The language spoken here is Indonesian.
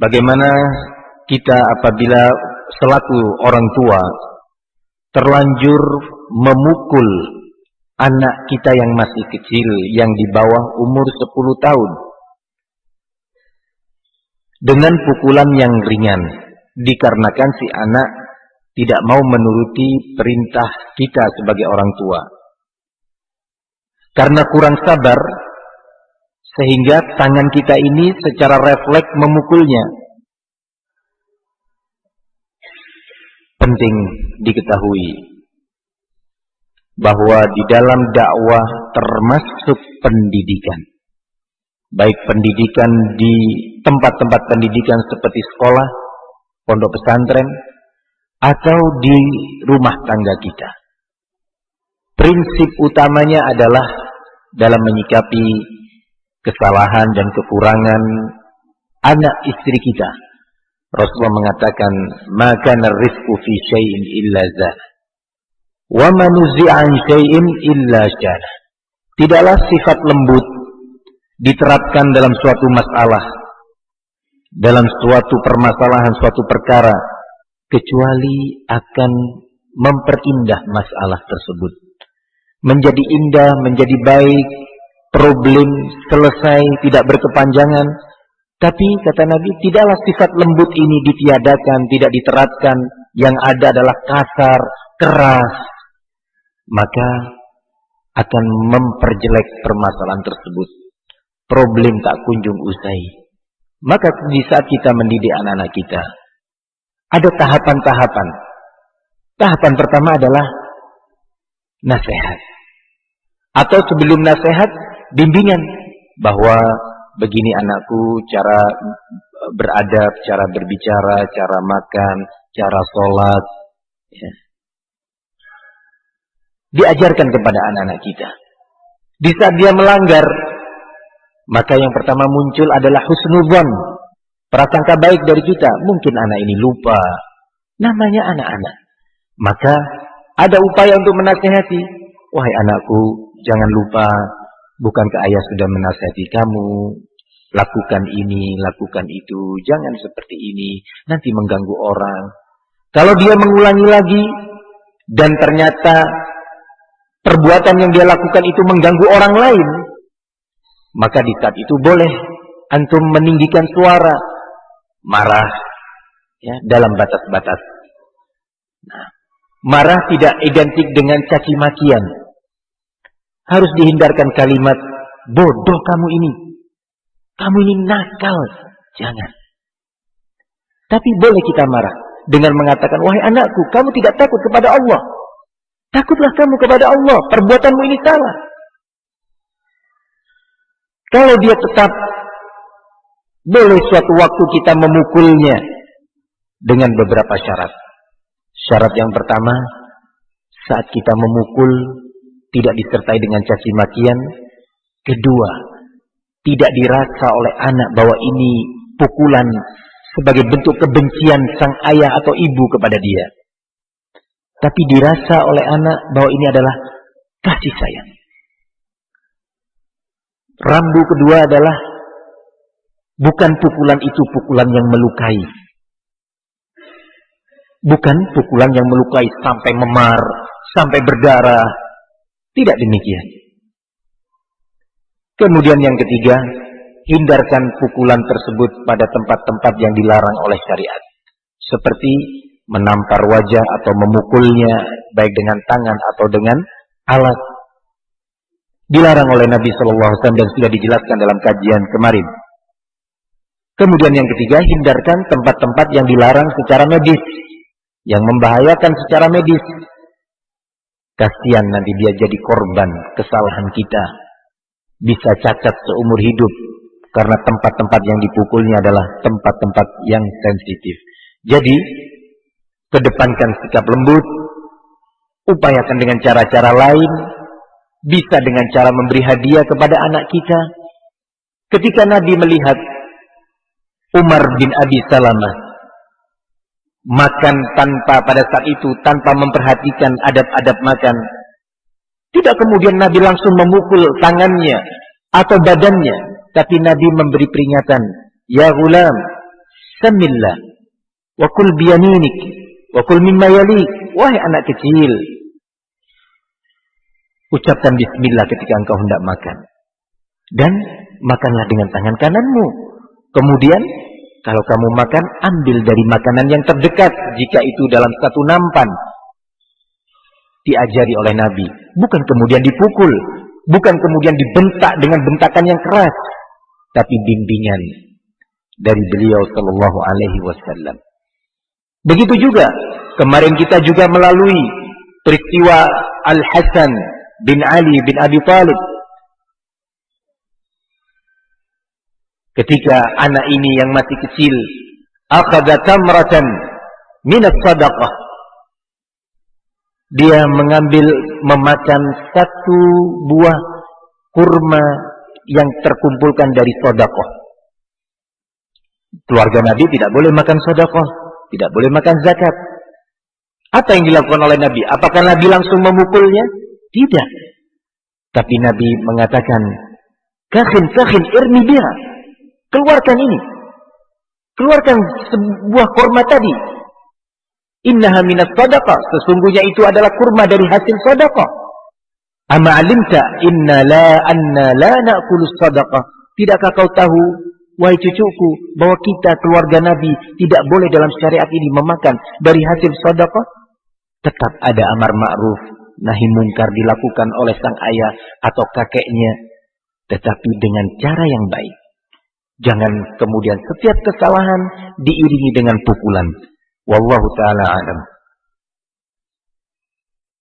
Bagaimana kita apabila selaku orang tua terlanjur memukul anak kita yang masih kecil, yang di bawah umur 10 tahun, dengan pukulan yang ringan, dikarenakan si anak tidak mau menuruti perintah kita sebagai orang tua. Karena kurang sabar, sehingga tangan kita ini secara refleks memukulnya. Penting diketahui bahwa di dalam dakwah termasuk pendidikan. Baik pendidikan di tempat-tempat pendidikan seperti sekolah, pondok pesantren, atau di rumah tangga kita. Prinsip utamanya adalah dalam menyikapi kesalahan dan kekurangan anak istri kita. Rasulullah mengatakan, "Maka rizqu fi syai'in illa zana, wa man nuzi'a an syai'in illa syana." Tidaklah sifat lembut diterapkan dalam suatu masalah, dalam suatu permasalahan, suatu perkara, kecuali akan memperindah masalah tersebut. Menjadi indah, menjadi baik, problem selesai, tidak berkepanjangan. Tapi kata Nabi, tidaklah sifat lembut ini ditiadakan, tidak diterapkan. Yang ada adalah kasar, keras. Maka akan memperjelek permasalahan tersebut. Problem tak kunjung usai. Maka di saat kita mendidik anak-anak kita, ada tahapan-tahapan. Tahapan pertama adalah nasihat. Atau sebelum nasihat, bimbingan. Bahwa begini anakku, cara beradab, cara berbicara, cara makan, cara sholat. Ya. Diajarkan kepada anak-anak kita. Di saat dia melanggar, maka yang pertama muncul adalah husnudzon. Prasangka baik dari kita. Mungkin anak ini lupa. Namanya anak-anak. Maka ada upaya untuk menasihati. Wahai anakku, jangan lupa. Bukankah ayah sudah menasihati kamu? Lakukan ini, lakukan itu. Jangan seperti ini. Nanti mengganggu orang. Kalau dia mengulangi lagi. Dan ternyata perbuatan yang dia lakukan itu mengganggu orang lain. Maka di saat itu boleh antum meninggikan suara. Marah, ya, dalam batas-batas. Nah, marah tidak identik dengan caci makian. Harus dihindarkan kalimat bodoh kamu ini nakal. Jangan. Tapi boleh kita marah dengan mengatakan, wahai anakku, kamu tidak takut kepada Allah. Takutlah kamu kepada Allah. Perbuatanmu ini salah. Kalau dia tetap, boleh suatu waktu kita memukulnya dengan beberapa syarat. Syarat yang pertama, saat kita memukul tidak disertai dengan caci makian. Kedua, tidak dirasa oleh anak bahwa ini pukulan sebagai bentuk kebencian sang ayah atau ibu kepada dia. Tapi dirasa oleh anak bahwa ini adalah kasih sayang. Rambu kedua adalah bukan pukulan itu pukulan yang melukai. Bukan pukulan yang melukai sampai memar, sampai berdarah. Tidak demikian. Kemudian yang ketiga, hindarkan pukulan tersebut pada tempat-tempat yang dilarang oleh syariat. Seperti menampar wajah atau memukulnya, baik dengan tangan atau dengan alat. Dilarang oleh Nabi SAW dan sudah dijelaskan dalam kajian kemarin. Kemudian yang ketiga, hindarkan tempat-tempat yang dilarang secara medis, yang membahayakan secara medis. Kasihan nanti dia jadi korban kesalahan kita. Bisa cacat seumur hidup. Karena tempat-tempat yang dipukulnya adalah tempat-tempat yang sensitif. Jadi, kedepankan sikap lembut. Upayakan dengan cara-cara lain. Bisa dengan cara memberi hadiah kepada anak kita. Ketika Nabi melihat Umar bin Abi Salamah makan pada saat itu tanpa memperhatikan adab-adab makan. Tidak kemudian Nabi langsung memukul tangannya atau badannya, tapi Nabi memberi peringatan, "Ya ghulam, Samillah wa kul biyaminik wa kul mimma yalik. Wahai anak kecil, ucapkan bismillah ketika engkau hendak makan. Dan makanlah dengan tangan kananmu. Kemudian kalau kamu makan, ambil dari makanan yang terdekat jika itu dalam satu nampan. Diajari oleh Nabi, bukan kemudian dipukul, bukan kemudian dibentak dengan bentakan yang keras, tapi bimbingan dari beliau sallallahu alaihi wasallam. Begitu juga kemarin kita juga melalui peristiwa Al-Hasan bin Ali bin Abi Thalib. Ketika anak ini yang masih kecil, akhadha tamratan min as-sadaqah. Dia memakan satu buah kurma yang terkumpulkan dari sedekah. Keluarga Nabi tidak boleh makan sedekah, tidak boleh makan zakat. Apa yang dilakukan oleh Nabi? Apakah Nabi langsung memukulnya? Tidak. Tapi Nabi mengatakan, "Kakhin, irmi biha." Keluarkan ini. Keluarkan sebuah kurma tadi. Innaha minas sadaqah, sesungguhnya itu adalah kurma dari hasil sedekah. Ama alimta anna la na'kulu sadaqah. Tidakkah kau tahu, wahai cucuku, bahwa kita keluarga Nabi tidak boleh dalam syariat ini memakan dari hasil sedekah? Tetap ada amar ma'ruf, nahi mungkar dilakukan oleh sang ayah atau kakeknya, tetapi dengan cara yang baik. Jangan kemudian setiap kesalahan diiringi dengan pukulan. Wallahu ta'ala a'lam.